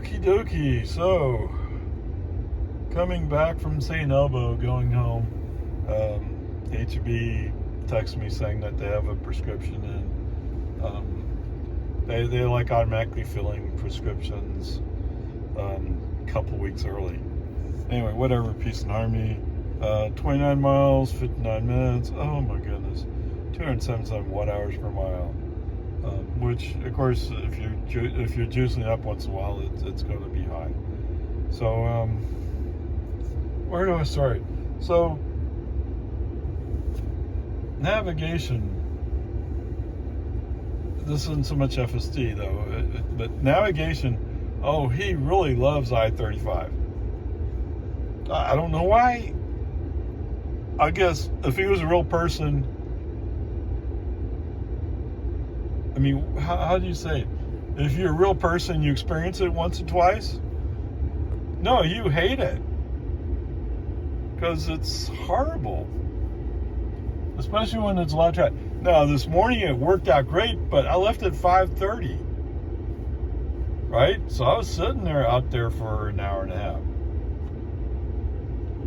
Okie dokie. So, coming back from St. Elmo, going home, HB texted me saying that they have a prescription and they like automatically filling prescriptions a couple weeks early. Anyway, whatever, peace and harmony. 29 miles, 59 minutes. Oh my goodness, 277 watt-hours per mile. Which, of course, if you're juicing up once in a while, it's going to be high. So, where do I start? So, navigation. This isn't so much FSD though, but navigation. Oh, he really loves I-35. I don't know why. I guess if he was a real person. I mean, how do you say it? If you're a real person, you experience it once or twice? No, you hate it. Because it's horrible. Especially when it's a lot of traffic. Now, this morning it worked out great, but I left at 5:30. Right? So I was sitting out there for an hour and a half.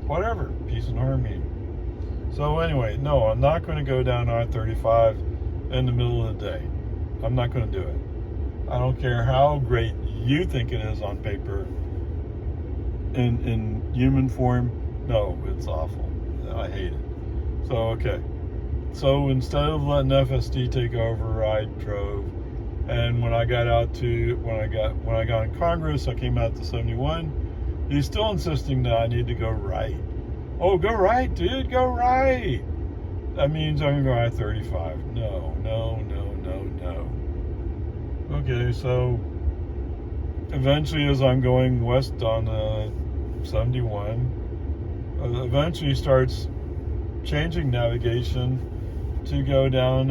Whatever. Peace and harmony. So anyway, no, I'm not going to go down I-35 in the middle of the day. I'm not going to do it. I don't care how great you think it is on paper. In human form, no, it's awful. I hate it. So, okay. So instead of letting FSD take over, I drove. And when I got in Congress, I came out to 71. He's still insisting that I need to go right. Oh, go right, dude, go right. That means I'm going to go I-35. No. Okay, so eventually as I'm going west on 71, eventually starts changing navigation to go down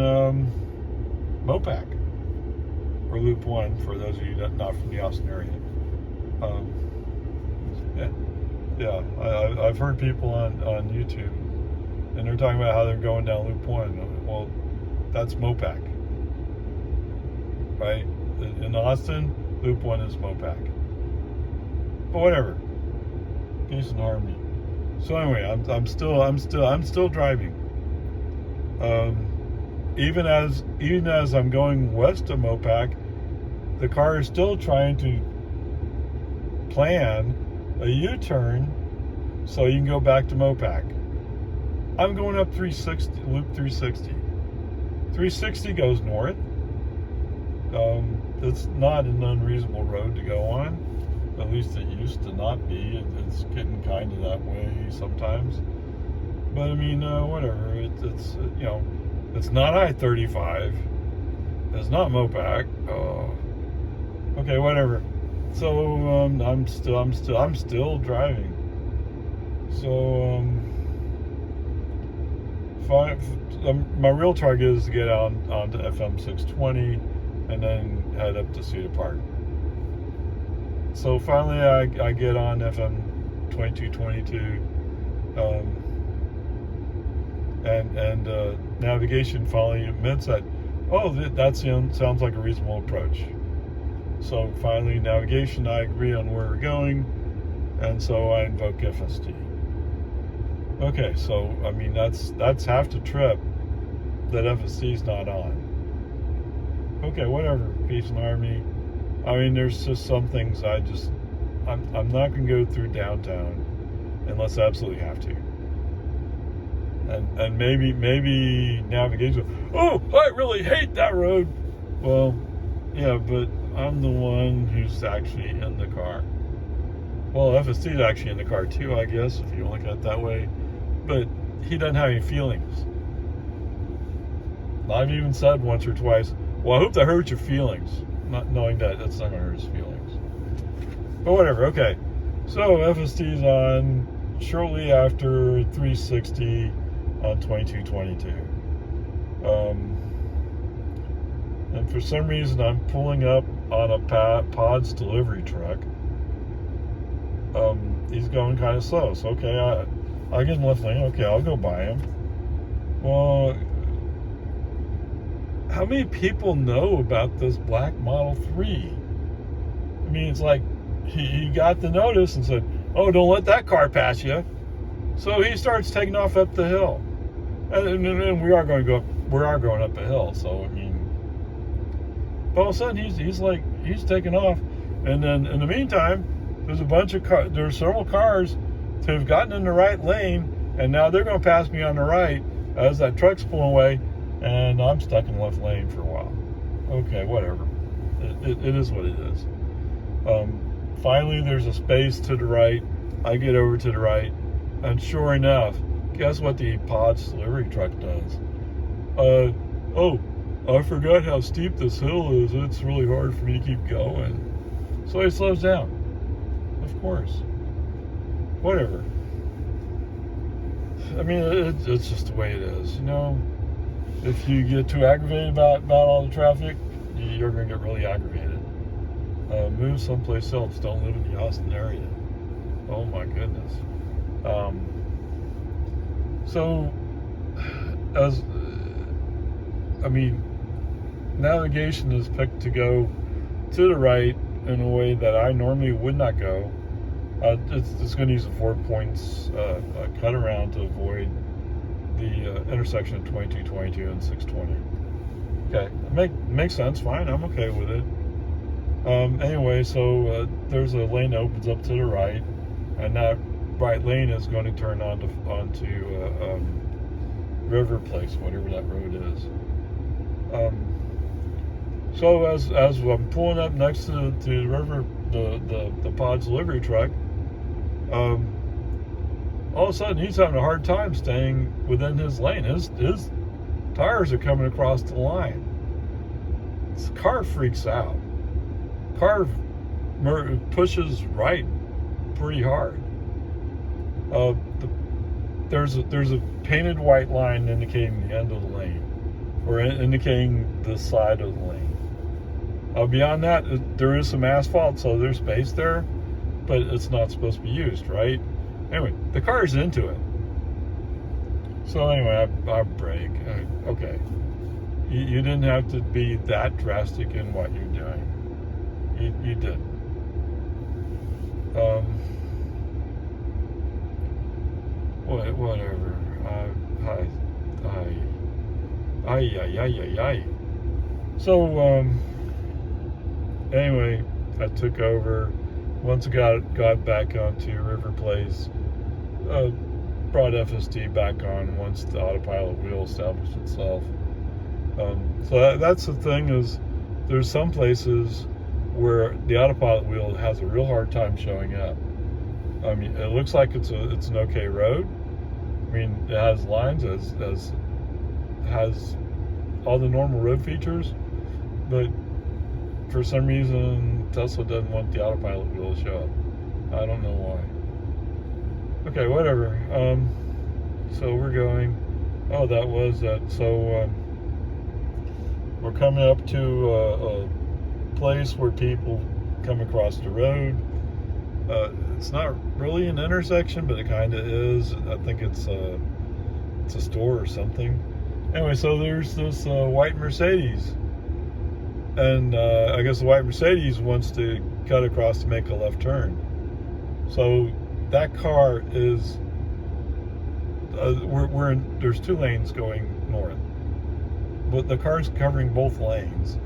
Mopac, or Loop 1, for those of you not from the Austin area. Yeah, I've heard people on YouTube, and they're talking about how they're going down Loop 1. Well, that's Mopac. Right? In Austin, Loop 1 is Mopac. But whatever. Peace and harmony. So anyway, I'm still driving. Even as I'm going west of Mopac, the car is still trying to plan a U-turn so you can go back to Mopac. I'm going up Loop 360. 360 goes north. It's not an unreasonable road to go on. At least it used to not be. It's getting kind of that way sometimes. But I mean, whatever. It's it's not I-35. It's not Mopac. Okay, whatever. So I'm still driving. So my real target is to get onto FM 620 and then head up to Cedar Park. So finally I get on FM 2222, and navigation finally admits that, that sounds like a reasonable approach. So finally navigation, I agree on where we're going, and so I invoke FSD. Okay, so I mean that's half the trip that FSD's not on. Okay, whatever, peace and harmony. I mean, there's just some things I'm not going to go through downtown unless I absolutely have to. And maybe navigation. Oh, I really hate that road. Well, yeah, but I'm the one who's actually in the car. Well, FSD is actually in the car too, I guess, if you look at it that way. But he doesn't have any feelings. I've even said once or twice, well, I hope that hurts your feelings. Not knowing that that's not going to hurt his feelings. But whatever, okay. So FSD is on shortly after 360 on 2222. And for some reason, I'm pulling up on a Pod's delivery truck. He's going kind of slow. So, okay, I get in left lane. Okay, I'll go by him. Well, how many people know about this black Model 3? I mean, it's like he got the notice and said, "Oh, don't let that car pass you." So he starts taking off up the hill, and we are going up a hill. So I mean, but all of a sudden he's taking off, and then in the meantime, there's several cars that have gotten in the right lane, and now they're going to pass me on the right as that truck's pulling away, and I'm stuck in the left lane for a while. Okay, whatever. It is what it is. Finally, there's a space to the right. I get over to the right, and sure enough, guess what the Pods delivery truck does? Oh, I forgot how steep this hill is. It's really hard for me to keep going. So he slows down. Of course. Whatever. I mean, it's just the way it is. You know, if you get too aggravated about all the traffic, you're going to get really aggravated. Move someplace else. Don't live in the Austin area. Oh my goodness. So, navigation is picked to go to the right in a way that I normally would not go. It's going to use a 4 points cut around to avoid the intersection of 2222 and 620. Okay, makes sense. Fine, I'm okay with it. Anyway, so there's a lane that opens up to the right, and that right lane is going to turn onto River Place, whatever that road is. So as I'm pulling up next to the river, the Pods delivery truck, all of a sudden he's having a hard time staying within his lane. His tires are coming across the line. This car freaks out. Car pushes right pretty hard. There's a painted white line indicating the end of the lane, or indicating the side of the lane. Beyond that, there is some asphalt, so there's space there, but it's not supposed to be used, right? Anyway, the car's into it. So anyway, I brake. Okay, you didn't have to be that drastic in what you're doing. You did. Whatever. So, anyway, I took over. Once I got back onto River Place, brought FSD back on once the autopilot wheel established itself. So that's the thing, is there's some places where the autopilot wheel has a real hard time showing up. I mean, it looks like it's an okay road. I mean, it has lines, has all the normal road features, but for some reason Tesla doesn't want the autopilot wheel to show up. I don't know why. Okay, whatever. So we're going. Oh, that was that. So we're coming up to a place where people come across the road. It's not really an intersection, but it kind of is. I think it's a store or something. Anyway, so there's this white Mercedes, and I guess the white Mercedes wants to cut across to make a left turn. So that car is there's 2 lanes going north, but the car's covering both lanes.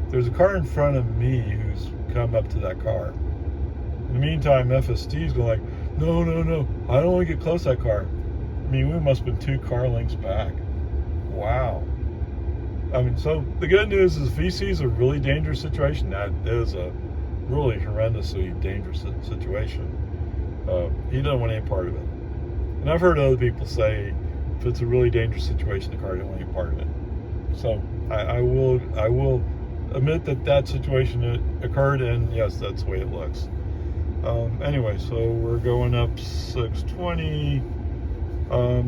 There's a car in front of me who's come up to that car. In the meantime, FSD's going like, no, I don't want to get close to that car. I mean, we must have been 2 car lengths back. Wow. I mean, so the good news is if he sees a really dangerous situation, that is a really horrendously dangerous situation. He doesn't want any part of it. And I've heard other people say, if it's a really dangerous situation, the car doesn't want any part of it. So I will admit that situation occurred, and yes, that's the way it looks. Anyway, so we're going up 620.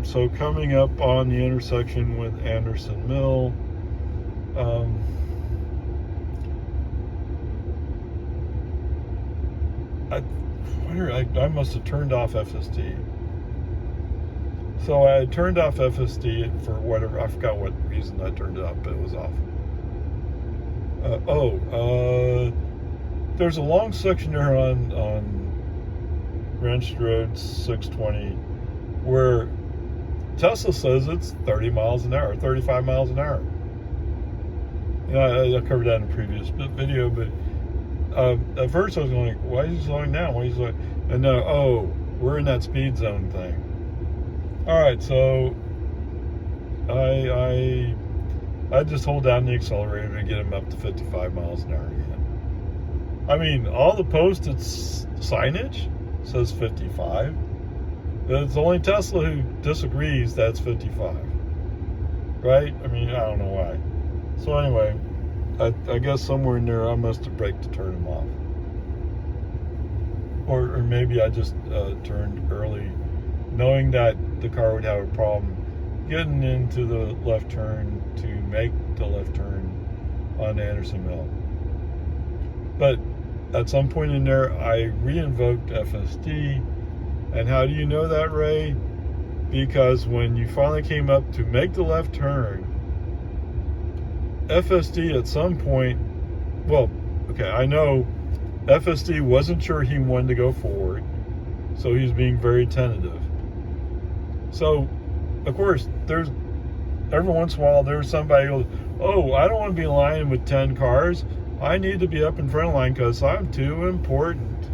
So coming up on the intersection with Anderson Mill, I must have turned off FSD. So I turned off FSD for whatever, I forgot what reason I turned it off, but it was off. there's a long section there on Ranch Road 620 where Tesla says it's 30 miles an hour, 35 miles an hour. I covered that in a previous video, but at first I was going, why is he slowing down? Why is he slowing? And now, we're in that speed zone thing. All right, so I just hold down the accelerator to get him up to 55 miles an hour again. I mean, all the posted signage says 55. It's only Tesla who disagrees that's 55. Right? I mean, I don't know why. So anyway, I guess somewhere in there I must have braked to turn him off. Or maybe I just turned early, knowing that the car would have a problem getting into the left turn to make the left turn on Anderson Mill. But at some point in there, I re-invoked FSD. And how do you know that, Ray? Because when you finally came up to make the left turn, FSD at some point, I know FSD wasn't sure he wanted to go forward, so he's being very tentative. So, of course, there's every once in a while there's somebody who goes, I don't want to be in line with 10 cars. I need to be up in front of line because I'm too important.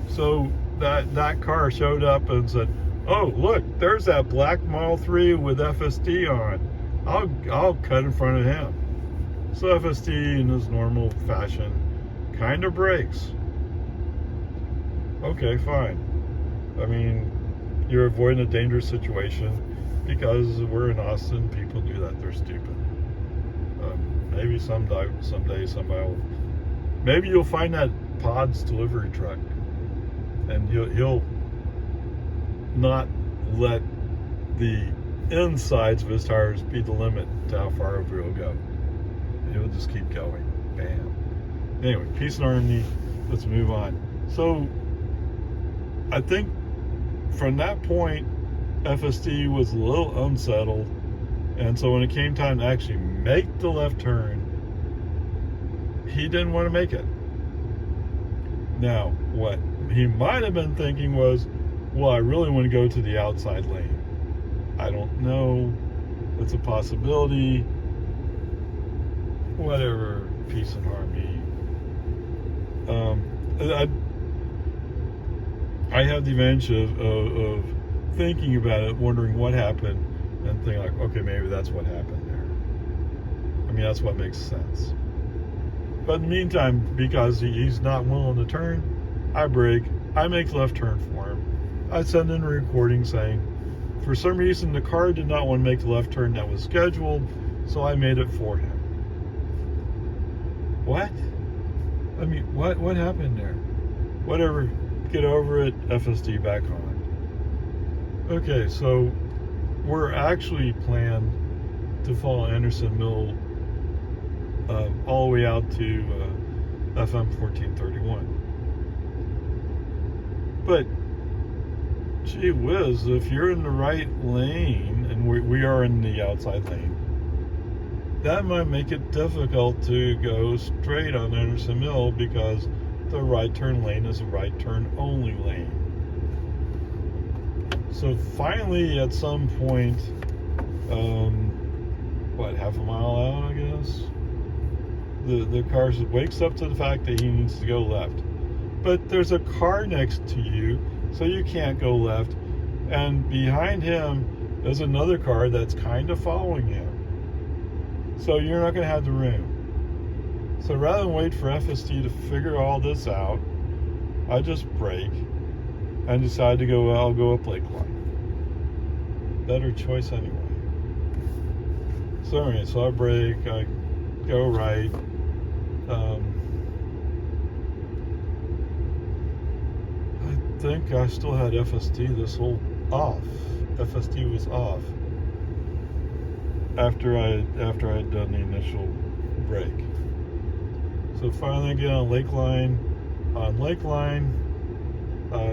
So that car showed up and said, look, there's that black Model 3 with FSD on. I'll cut in front of him. So FSD in his normal fashion kind of brakes. Okay, fine. I mean, you're avoiding a dangerous situation because we're in Austin. People do that. They're stupid. Maybe someday somebody will. Maybe you'll find that Pod's delivery truck, and he'll not let the insides of his tires be the limit to how far over he'll go. And he'll just keep going. Bam. Anyway, peace and harmony. Let's move on. So, I think from that point, FSD was a little unsettled, and so when it came time to actually make the left turn, he didn't want to make it. Now, what he might have been thinking was, I really want to go to the outside lane. I don't know. It's a possibility. Whatever, peace and harmony. I have the advantage of thinking about it, wondering what happened, and thinking like, okay, maybe that's what happened there. I mean, that's what makes sense. But in the meantime, because he's not willing to turn, I brake. I make the left turn for him. I send in a recording saying, for some reason, the car did not want to make the left turn that was scheduled, so I made it for him. What? I mean, what happened there? Whatever. Get over it. FSD back on. Okay, so we're actually planned to follow Anderson Mill all the way out to FM 1431. But gee whiz, if you're in the right lane, and we are in the outside lane, that might make it difficult to go straight on Anderson Mill because the right turn lane is a right turn only lane. So finally, at some point, half a mile out, I guess, the car wakes up to the fact that he needs to go left. But there's a car next to you, so you can't go left. And behind him is another car that's kind of following him. So you're not going to have the room. So rather than wait for FSD to figure all this out, I just brake and decide to go, I'll go up Lakeline. Better choice anyway. So anyway, so I brake, I go right. I think I still had FSD this whole off. FSD was off after I had done the initial brake. So finally I get on Lakeline. On Lakeline, I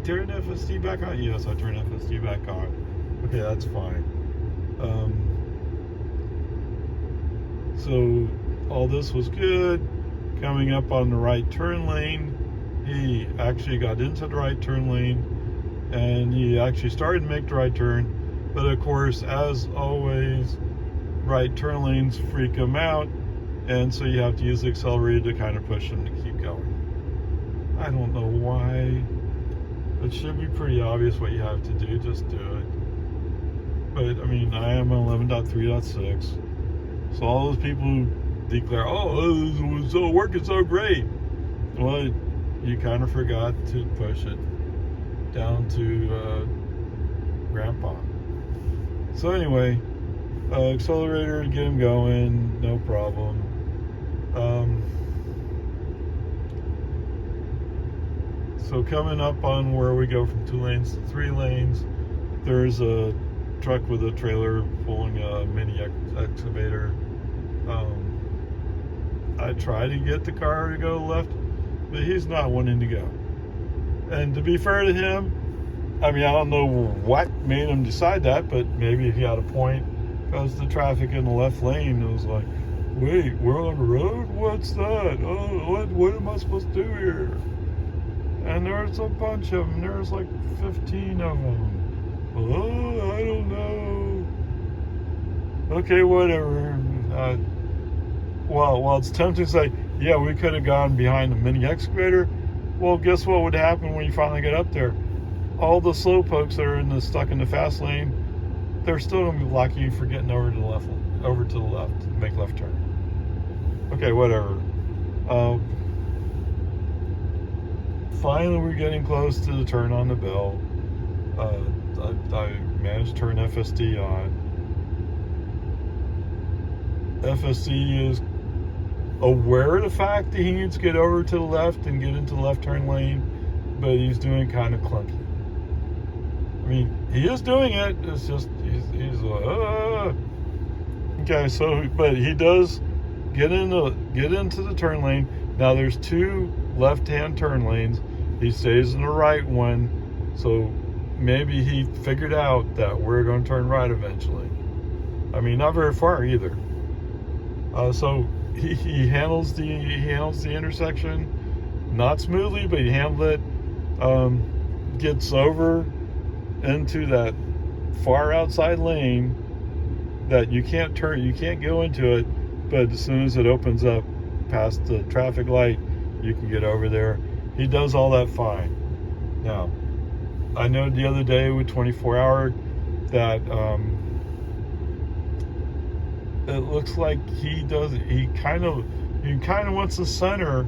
turn FSD back on. Yes, I turn FSD back on. Okay, that's fine. So all this was good. Coming up on the right turn lane, he actually got into the right turn lane, and he actually started to make the right turn. But of course, as always, right turn lanes freak him out, and so you have to use the accelerator to kind of push him to keep going. I don't know why. It should be pretty obvious what you have to do. Just do it. But I mean, I am on 11.3.6, so all those people who declare, "Oh, this was so working so great," well, you kind of forgot to push it down to GRNPA. So anyway, accelerator to get him going, no problem. So coming up on where we go from 2 lanes to 3 lanes, there's a truck with a trailer pulling a mini excavator. I try to get the car to go left, but he's not wanting to go. And to be fair to him, I mean, I don't know what made him decide that, but maybe he had a point, because the traffic in the left lane was like, wait, we're on the road? What's that? Oh, what am I supposed to do here? And there's a bunch of them. There's like 15 of them. Oh, I don't know. Okay, whatever. Well, it's tempting to say, yeah, we could have gone behind the mini excavator. Well, guess what would happen when you finally get up there? All the slow pokes that are stuck in the fast lane, they're still going to be blocking you for getting over to the left, to make left turn. Okay, whatever. Finally, we're getting close to the turn on the bell. I managed to turn FSD on. FSD is aware of the fact that he needs to get over to the left and get into the left turn lane, but he's doing kind of clunky. I mean, he is doing it. It's just he's okay. So, but he does get into the turn lane. Now there's 2 left-hand turn lanes. He stays in the right one, so maybe he figured out that we're going to turn right eventually. I mean, not very far either. So he handles the intersection, not smoothly, but he handled it. Gets over into that far outside lane that you can't go into it, but as soon as it opens up past the traffic light, you can get over there. He does all that fine. Now, I know the other day with 24-hour that it looks like he kind of wants to center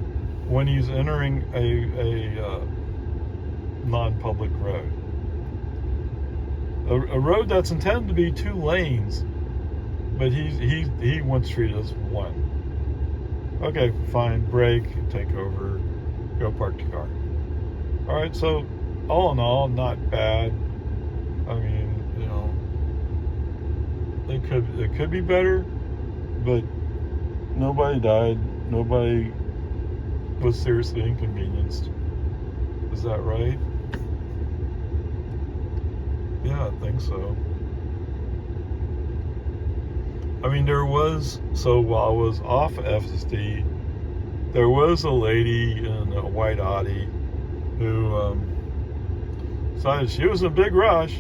when he's entering a non-public road. A road that's intended to be 2 lanes, but he wants to treat it as 1. Okay, fine, brake, take over, go park the car. All right, so all in all, not bad. I mean, you know, it could be better, but nobody died, nobody was seriously inconvenienced. Is that right? Yeah, I think so. I mean, so while I was off FSD, there was a lady in a white Audi who decided she was in a big rush,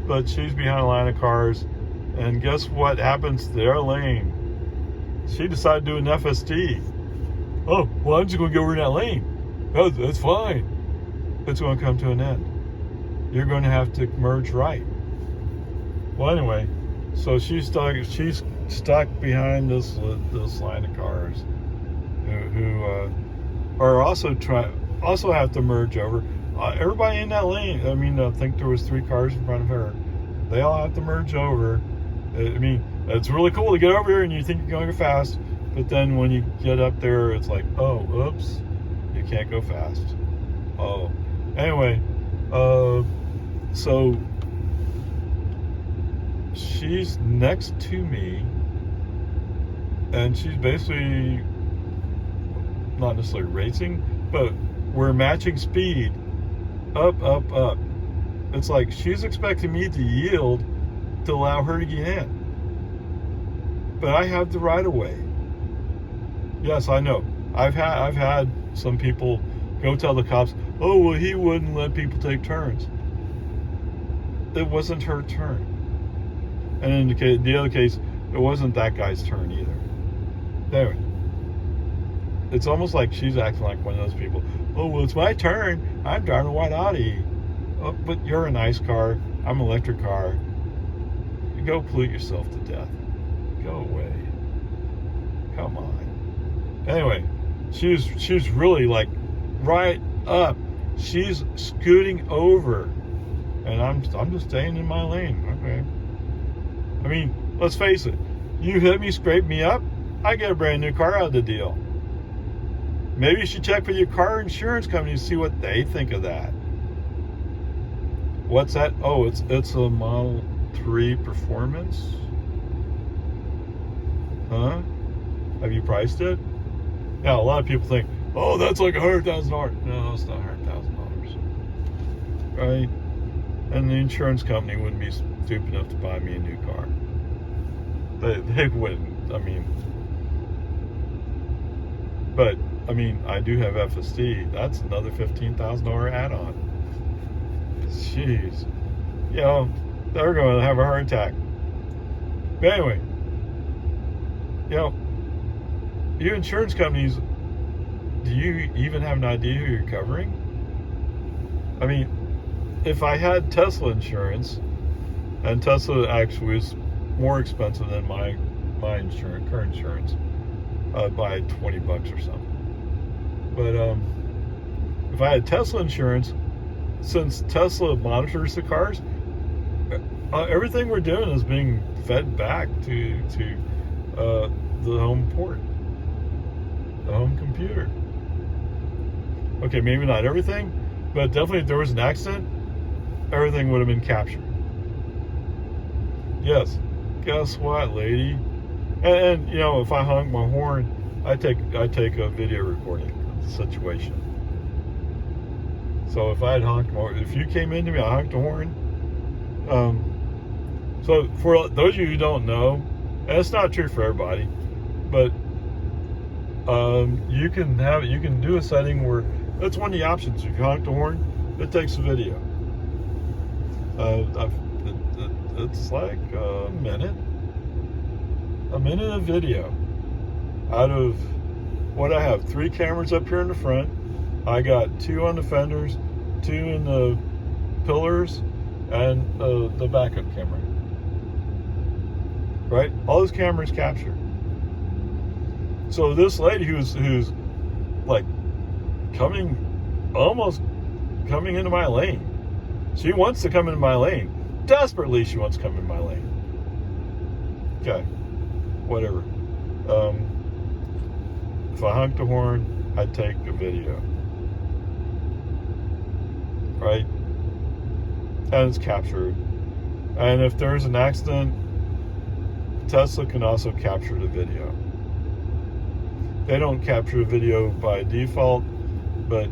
but she's behind a line of cars, and guess what happens to their lane? She decided to do an FSD. Oh, well, I'm just going to go over in that lane. Oh, that's fine. It's going to come to an end. You're going to have to merge right. Well, anyway, so she's stuck behind this line of cars who are also have to merge over. Everybody in that lane, I mean, I think there was 3 cars in front of her. They all have to merge over. I mean, it's really cool to get over here and you think you're going fast, but then when you get up there, it's like, oh, oops, you can't go fast. Oh, anyway, so she's next to me, and she's basically not necessarily racing, but we're matching speed, up. It's like she's expecting me to yield to allow her to get in, but I have the right of way. Yes, I know. I've had some people go tell the cops, oh, well, he wouldn't let people take turns. It wasn't her turn. And in the other case, it wasn't that guy's turn either. Anyway, it's almost like she's acting like one of those people. Oh, well, it's my turn. I'm driving a white Audi. Oh, but you're a nice car. I'm an electric car. You go pollute yourself to death. Go away. Come on. Anyway, she's really like right up. She's scooting over, and I'm just staying in my lane. Okay. I mean, let's face it. You hit me, scrape me up, I get a brand new car out of the deal. Maybe you should check with your car insurance company to see what they think of that. What's that? Oh, it's a Model 3 Performance. Huh? Have you priced it? Now, a lot of people think, oh, that's like $100,000. No, it's not $100,000. Right? And the insurance company wouldn't be stupid enough to buy me a new car. They wouldn't. I mean, but, I mean, I do have FSD. That's another $15,000 add-on. Jeez. You know, they're going to have a heart attack. But anyway, you know, you insurance companies, do you even have an idea who you're covering? I mean, if I had Tesla insurance, and Tesla actually was more expensive than my insurance, current insurance, by $20 or something. But if I had Tesla insurance, since Tesla monitors the cars, everything we're doing is being fed back to the home port, the home computer. Okay, maybe not everything, but definitely if there was an accident, everything would have been captured. Yes, guess what, lady? And you know, if I honk my horn, I take a video recording of the situation. So if I had honked my horn, if you came into me, I honked the horn. So for those of you who don't know, and it's not true for everybody, but you can do a setting where that's one of the options. If you honk the horn, it takes a video. It's like a minute of video out of what I have. 3 cameras up here in the front. I got 2 on the fenders, 2 in the pillars, and the backup camera. Right? All those cameras captured. So this lady who's like almost coming into my lane. She wants to come into my lane. Desperately, she wants to come in my lane. Okay, whatever. If I honked the horn, I'd take a video. Right? And it's captured. And if there's an accident, Tesla can also capture the video. They don't capture a video by default, but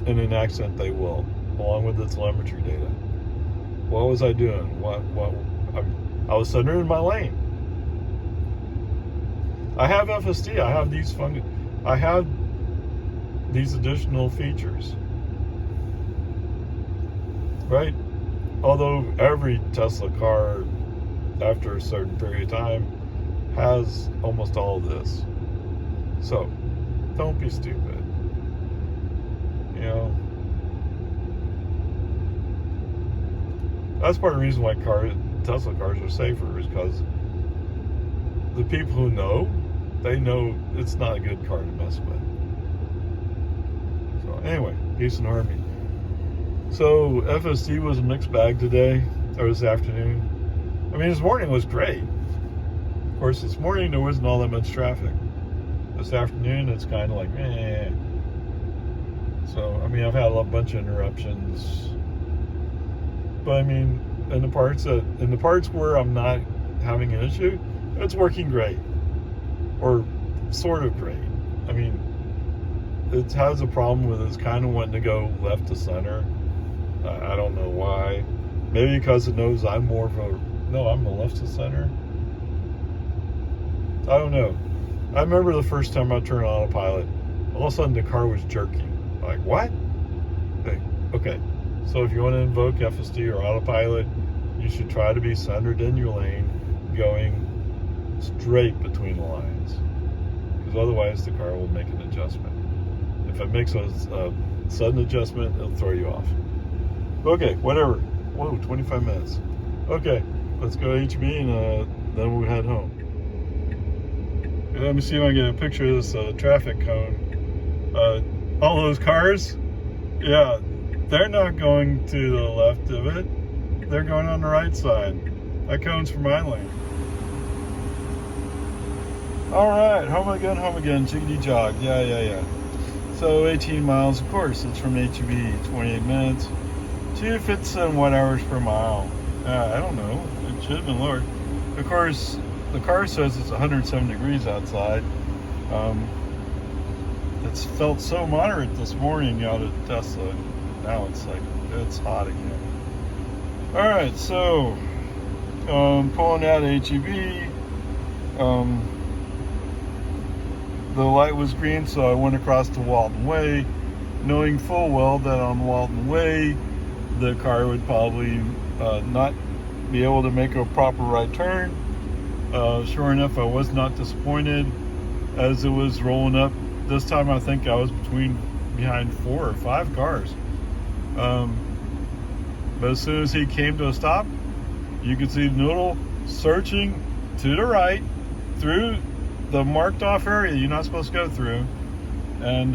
in an accident they will, along with the telemetry data. What was I doing? I was sitting in my lane. I have FSD. I have these additional features. Right? Although every Tesla car, after a certain period of time, has almost all of this. So, don't be stupid. You know? That's part of the reason why Tesla cars are safer, is because the people who know, they know it's not a good car to mess with. So anyway, peace and harmony. So FSD was a mixed bag today, or this afternoon. I mean, this morning was great. Of course, this morning there wasn't all that much traffic. This afternoon, it's kind of like, eh. So, I mean, I've had a bunch of interruptions. But I mean, in the parts where I'm not having an issue, it's working great, or sort of great. I mean, it has a problem with it's kind of wanting to go left to center. I don't know why. Maybe because it knows I'm more of a I'm a left to center. I don't know. I remember the first time I turned on autopilot, all of a sudden the car was jerking. Like, what? Okay, so if you want to invoke FSD or autopilot, you should try to be centered in your lane, going straight between the lines, because otherwise the car will make an adjustment. If it makes a sudden adjustment, it'll throw you off. Okay, whatever. Whoa, 25 minutes. Okay, let's go to HB and then we'll head home. Let me see if I can get a picture of this traffic cone. All those cars, yeah, they're not going to the left of it. They're going on the right side. That cone's for my lane. All right, home again, chickadee jog. Yeah. So 18 miles, of course, it's from HEB, 28 minutes. See if it's in what hours per mile. I don't know, it should have been lower. Of course, the car says it's 107 degrees outside. It's felt so moderate this morning out at Tesla. Now it's like, it's hot again. All right, so pulling out HEB. The light was green, so I went across to Walton Way, knowing full well that on Walton Way, the car would probably not be able to make a proper right turn. Sure enough, I was not disappointed as it was rolling up. This time I think I was behind 4 or 5 cars. But as soon as he came to a stop, you could see Noodle searching to the right through the marked off area you're not supposed to go through, and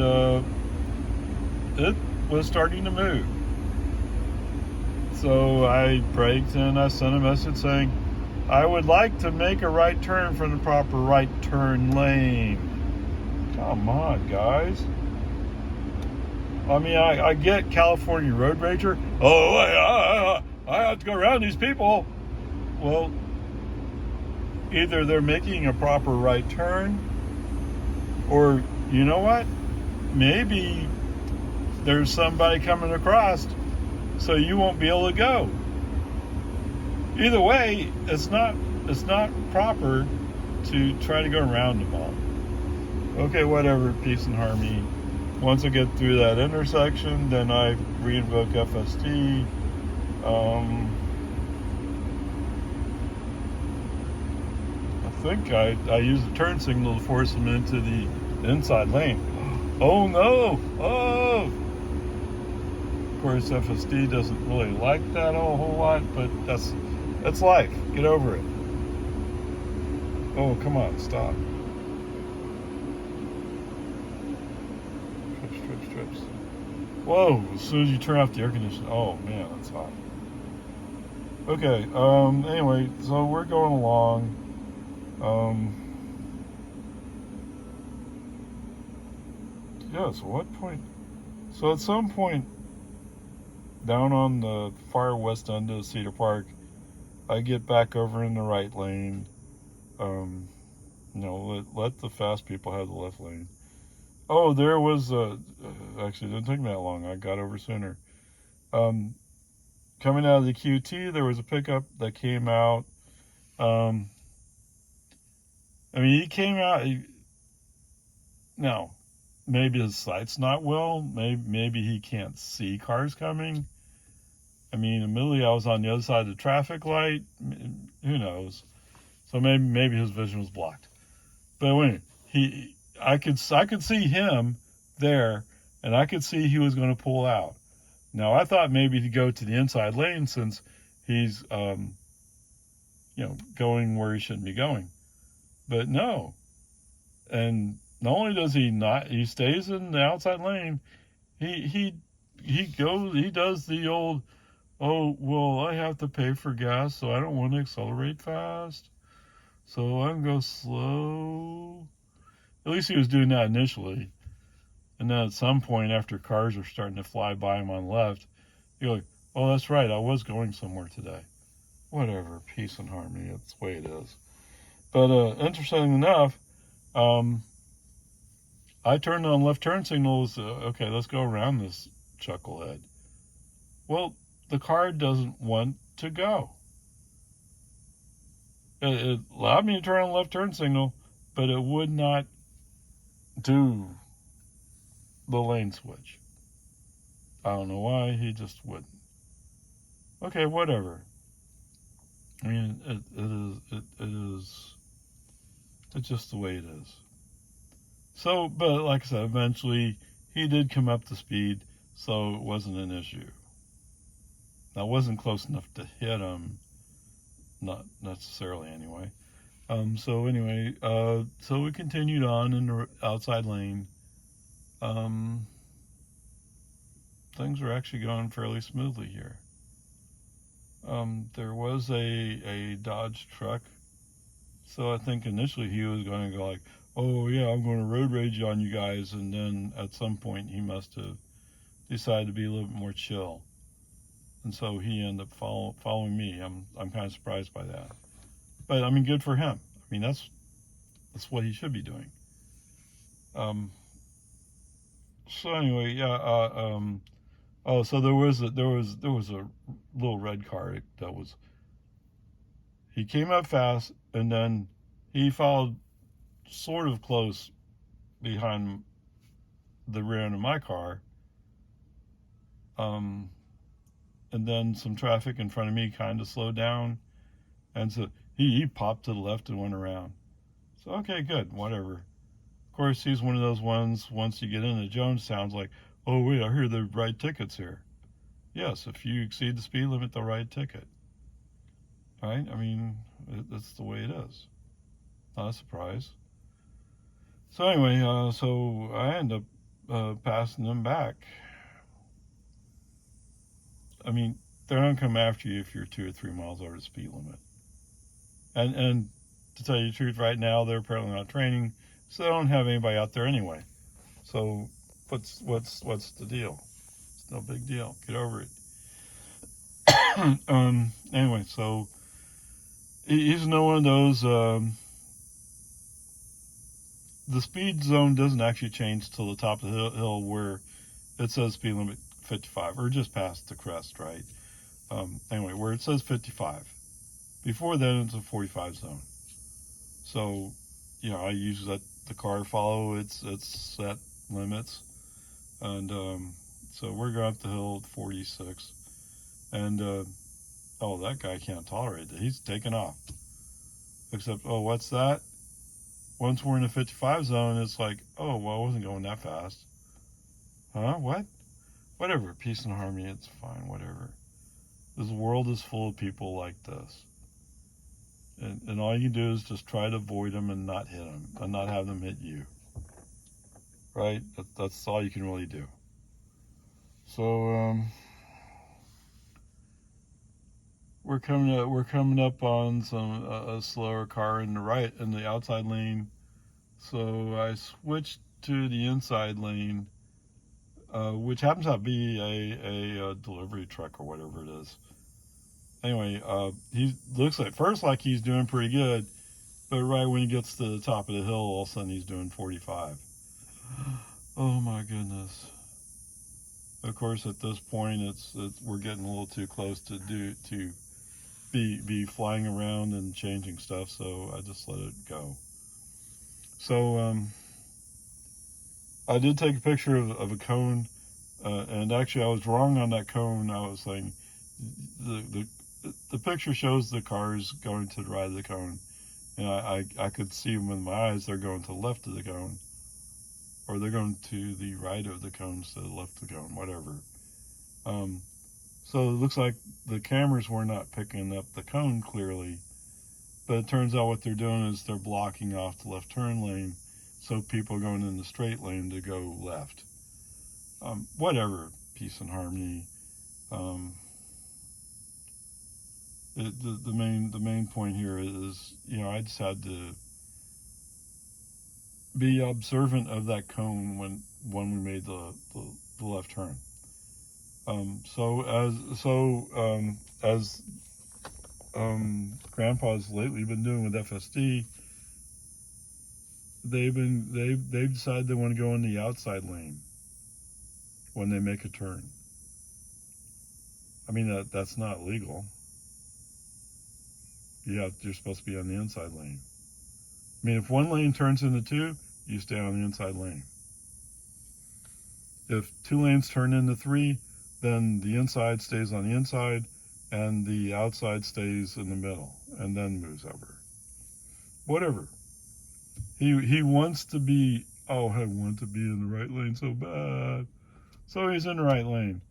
it was starting to move. So I braked and I sent a message saying I would like to make a right turn from the proper right turn lane. Come on, guys. I mean, I get California road rager. Oh, I have to go around these people. Well, either they're making a proper right turn, or you know what? Maybe there's somebody coming across, so you won't be able to go. Either way, it's not proper to try to go around them all. Okay, whatever, peace and harmony. Once I get through that intersection, then I reinvoke FSD. I think I used the turn signal to force them into the inside lane. Oh no! Oh! Of course, FSD doesn't really like that a whole lot, but that's life. Get over it. Oh, come on, stop. Trips. Whoa, as soon as you turn off the air conditioning, oh man, that's hot. Okay, anyway, so we're going along. Yeah, so what point? So at some point, down on the far west end of Cedar Park, I get back over in the right lane. Let the fast people have the left lane. Oh, there was actually, it didn't take me that long. I got over sooner. Coming out of the QT, there was a pickup that came out. He came out. Now, maybe his sight's not well. Maybe he can't see cars coming. Admittedly, I was on the other side of the traffic light. Who knows? So maybe his vision was blocked. But when I could see him there, and I could see he was going to pull out. Now I thought maybe to go to the inside lane since he's going where he shouldn't be going. But no. And not only does he stays in the outside lane, he does the old, oh, well, I have to pay for gas, so I don't want to accelerate fast. So I'm going to go slow. At least he was doing that initially. And then at some point, after cars are starting to fly by him on the left, you're like, oh, that's right, I was going somewhere today. Whatever, peace and harmony, that's the way it is. But interesting enough, I turned on left turn signals. Okay, let's go around this chucklehead. Well, the car doesn't want to go. It allowed me to turn on left turn signal, but it would not do the lane switch. I don't know why, he just wouldn't. Okay, whatever. I mean, it's just the way it is. So, but like I said, eventually he did come up to speed, so it wasn't an issue. Now, it wasn't close enough to hit him, not necessarily anyway. So anyway, so we continued on in the outside lane. Things were actually going fairly smoothly here. There was a Dodge truck, so I think initially he was going to go like, oh yeah, I'm going to road rage on you guys, and then at some point he must have decided to be a little bit more chill, and so he ended up following me. I'm kind of surprised by that, but I mean, good for him. I mean, that's what he should be doing. So anyway, yeah. Oh, so there was a little red car that was. He came up fast, and then he followed sort of close behind the rear end of my car. And then some traffic in front of me kind of slowed down, and so he popped to the left and went around. So okay, good, whatever. Of course, he's one of those ones. Once you get into Jonestown, like, oh wait, I hear they write tickets here. Yes, if you exceed the speed limit, they'll write a ticket. Right? I mean, that's the way it is. Not a surprise. So anyway, so I end up passing them back. I mean, they're not come after you if you're 2 or 3 miles over the speed limit. And to tell you the truth, right now they're apparently not training, so they don't have anybody out there anyway. So what's the deal? It's no big deal. Get over it. Anyway, so he's no one of those. The speed zone doesn't actually change till the top of the hill where it says speed limit 55, or just past the crest, right? Anyway, where it says 55. Before then, it's a 45 zone. So, I usually let the car follow its set limits, and so we're going up the hill at 46, and oh, that guy can't tolerate it. He's taking off. Except, oh, what's that? Once we're in the 55 zone, it's like, oh, well, I wasn't going that fast. Huh? What? Whatever. Peace and harmony. It's fine. Whatever. This world is full of people like this. And all you can do is just try to avoid them and not hit them, and not have them hit you. Right? That's all you can really do. So, we're coming up on a slower car in the outside lane. So I switched to the inside lane, which happens to be a delivery truck or whatever it is. Anyway, he looks at first like he's doing pretty good, but right when he gets to the top of the hill, all of a sudden he's doing 45. Oh my goodness. Of course, at this point, we're getting a little too close to be flying around and changing stuff, so I just let it go. So I did take a picture of a cone, and actually I was wrong on that cone. I was saying the picture shows the cars going to the right of the cone, and I could see them with my eyes. They're going to the left of the cone, or they're going to the right of the cone instead of the left of the cone, whatever. So it looks like the cameras were not picking up the cone clearly, but it turns out what they're doing is they're blocking off the left turn lane, so people are going in the straight lane to go left. Whatever, peace and harmony. The main point here is, I just had to be observant of that cone when we made the left turn. As Grandpa's lately been doing with FSD, they've decided they want to go in the outside lane when they make a turn. I mean, that's not legal. You're supposed to be on the inside lane. I mean, if one lane turns into two, you stay on the inside lane. If 2 lanes turn into 3, then the inside stays on the inside and the outside stays in the middle and then moves over. Whatever. He wants to be, oh, I want to be in the right lane so bad. So he's in the right lane.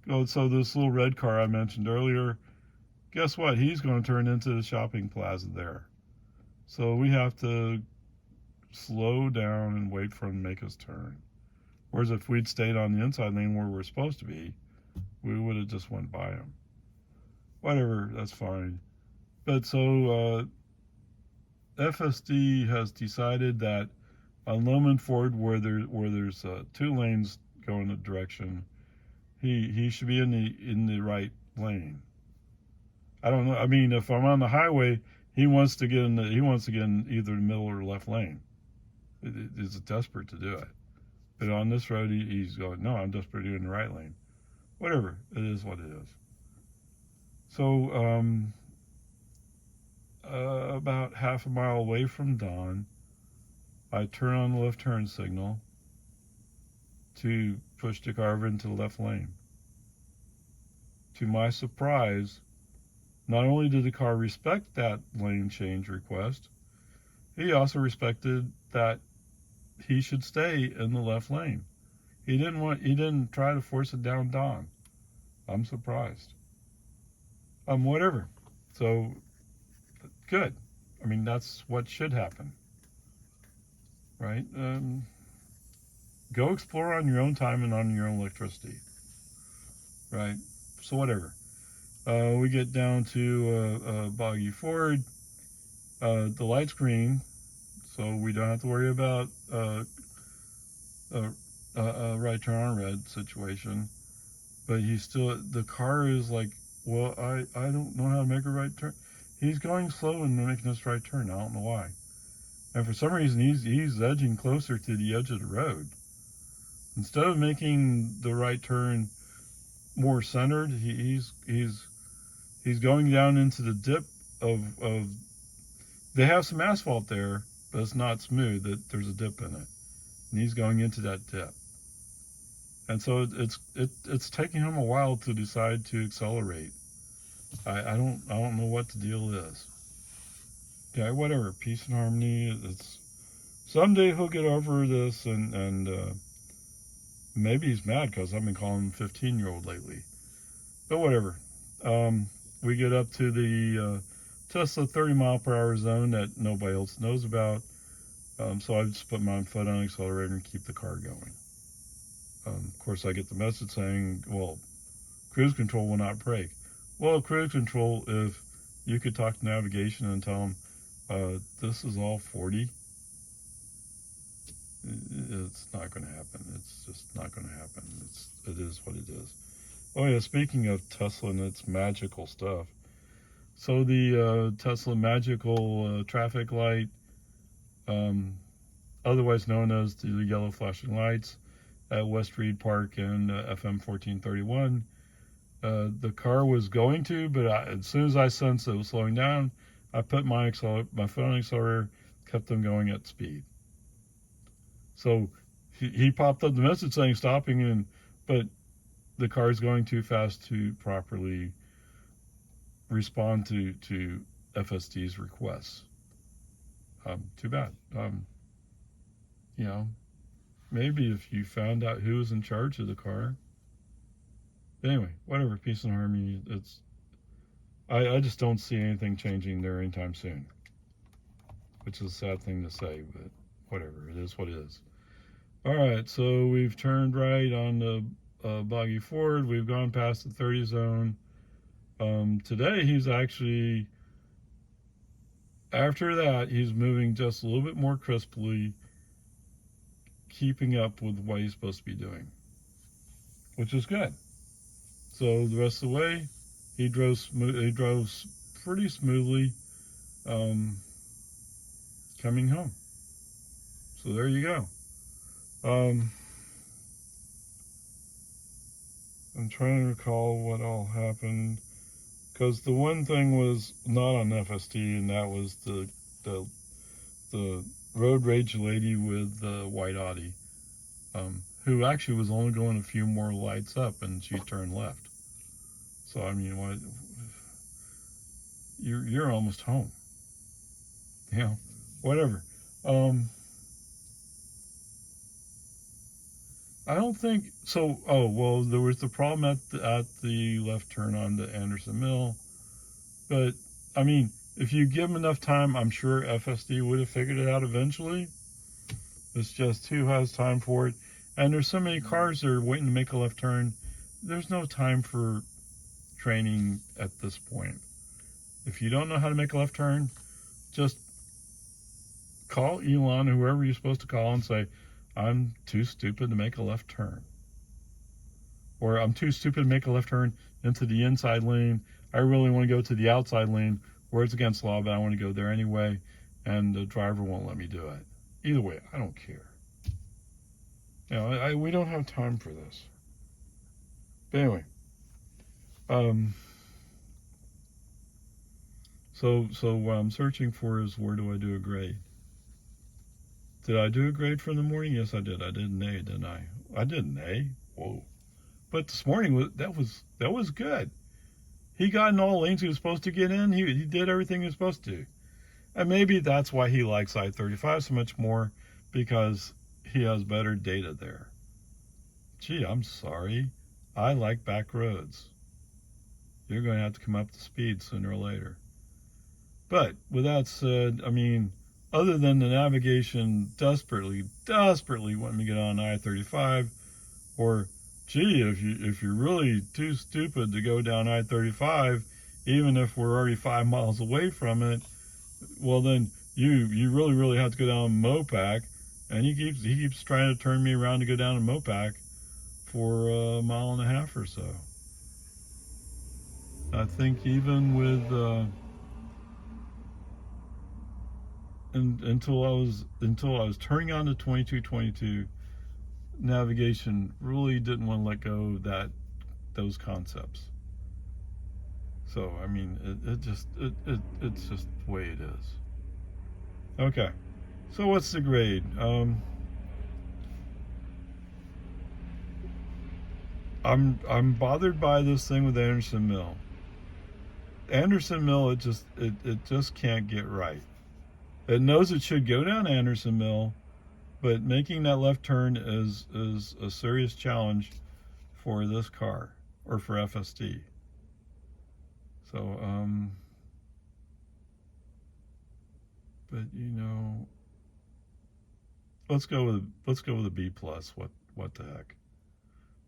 Oh, so this little red car I mentioned earlier, guess what? He's going to turn into the shopping plaza there. So we have to slow down and wait for him to make his turn. Whereas if we'd stayed on the inside lane where we're supposed to be, we would have just went by him. Whatever, that's fine. But so FSD has decided that on Loman Ford, where there's 2 lanes going a direction, he should be in the right lane. I don't know. I mean, if I'm on the highway, he wants to get in either the middle or left lane. He's desperate to do it. But on this road, he's going, no, I'm desperate to do in the right lane. Whatever, it is what it is. So about half a mile away from Don, I turn on the left turn signal to push the car over into the left lane. To my surprise, not only did the car respect that lane change request, he also respected that he should stay in the left lane. He didn't try to force it down Don. I'm surprised. Whatever. So good. I mean, that's what should happen, right? Go explore on your own time and on your own electricity, right? So whatever. We get down to Boggy Ford. The light's green, so we don't have to worry about a right turn on red situation. But the car is like, well, I don't know how to make a right turn. He's going slow and making this right turn. I don't know why. And for some reason, he's edging closer to the edge of the road. Instead of making the right turn more centered, he's going down into the dip of they have some asphalt there, but it's not smooth. There's a dip in it, and he's going into that dip. And so it's taking him a while to decide to accelerate. I don't know what the deal is. Yeah, whatever. Peace and harmony. Someday he'll get over this, and maybe he's mad because I've been calling him 15-year-old lately. But whatever. We get up to the Tesla 30-mile-per-hour zone that nobody else knows about. So I just put my foot on the accelerator and keep the car going. Of course, I get the message saying, well, cruise control will not brake. Well, cruise control, if you could talk to navigation and tell them, this is all 40, it's not going to happen. It's just not going to happen. It is what it is. Oh yeah, speaking of Tesla and its magical stuff. So the Tesla magical traffic light, otherwise known as the yellow flashing lights at West Reed Park and FM 1431, the car was going to, but as soon as I sensed it was slowing down, I put my foot on the accelerator, kept them going at speed. So he popped up the message saying stopping, but the car is going too fast to properly respond to FSD's requests. Too bad. Maybe if you found out who was in charge of the car. Anyway, whatever. Peace and harmony. I just don't see anything changing there anytime soon, which is a sad thing to say, but whatever. It is what it is. All right, so we've turned right on the Boggy Ford. We've gone past the 30 zone. Today he's actually, after that, he's moving just a little bit more crisply, keeping up with what he's supposed to be doing, which is good. So the rest of the way, he drove pretty smoothly, coming home. So there you go. I'm trying to recall what all happened, because the one thing was not on FSD, and that was the road rage lady with the white Audi, who actually was only going a few more lights up, and she turned left. So I mean, what? You're almost home. You know, whatever. Um, I don't think so. Oh well, there was the problem at the left turn on the Anderson Mill, but I mean, if you give them enough time, I'm sure FSD would have figured it out eventually. It's just who has time for it, and there's so many cars that are waiting to make a left turn. There's no time for training at this point. If you don't know how to make a left turn, just call Elon or whoever you're supposed to call and say, I'm too stupid to make a left turn. Or I'm too stupid to make a left turn into the inside lane. I really want to go to the outside lane where it's against law, but I want to go there anyway, and the driver won't let me do it. Either way, I don't care. You know, we don't have time for this. But anyway, so what I'm searching for is, where do I do a grade? Did I do a grade for the morning? Yes, I did. I did an A, didn't I? I did an A. Whoa! But this morning that was good. He got in all lanes he was supposed to get in. He did everything he was supposed to. And maybe that's why he likes I-35 so much more, because he has better data there. Gee, I'm sorry. I like back roads. You're going to have to come up to speed sooner or later. But with that said, I mean, other than the navigation desperately wanting me to get on I-35, or gee, if you're really too stupid to go down I-35, even if we're already 5 miles away from it, well then you really have to go down Mopac, and he keeps trying to turn me around to go down to Mopac for a mile and a half or so. I think even with until I was turning on to 2222, navigation really didn't want to let go of those concepts. So I mean, it's just the way it is. Okay, so what's the grade? I'm bothered by this thing with Anderson Mill. Anderson Mill, it just can't get right. It knows it should go down Anderson Mill, but making that left turn is a serious challenge for this car, or for FSD. So but you know, let's go with a B plus. What the heck?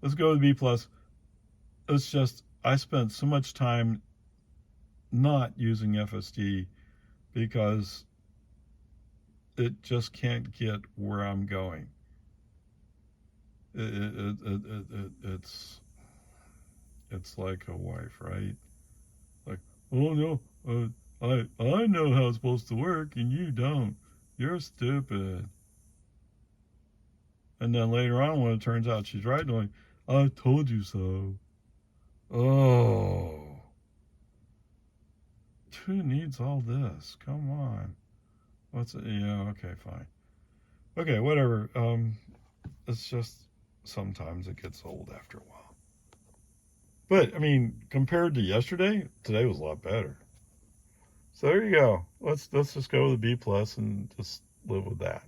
Let's go with B plus. It's just, I spent so much time not using FSD because it just can't get where I'm going. It's like a wife, right? Like, oh no, I know how it's supposed to work and you don't. You're stupid. And then later on, when it turns out she's right, I'm like, I told you so. Oh, who needs all this? Come on. What's it? Yeah, okay, fine. Okay, whatever. It's just sometimes it gets old after a while. But I mean, compared to yesterday, today was a lot better. So there you go. Let's just go with a B plus and just live with that.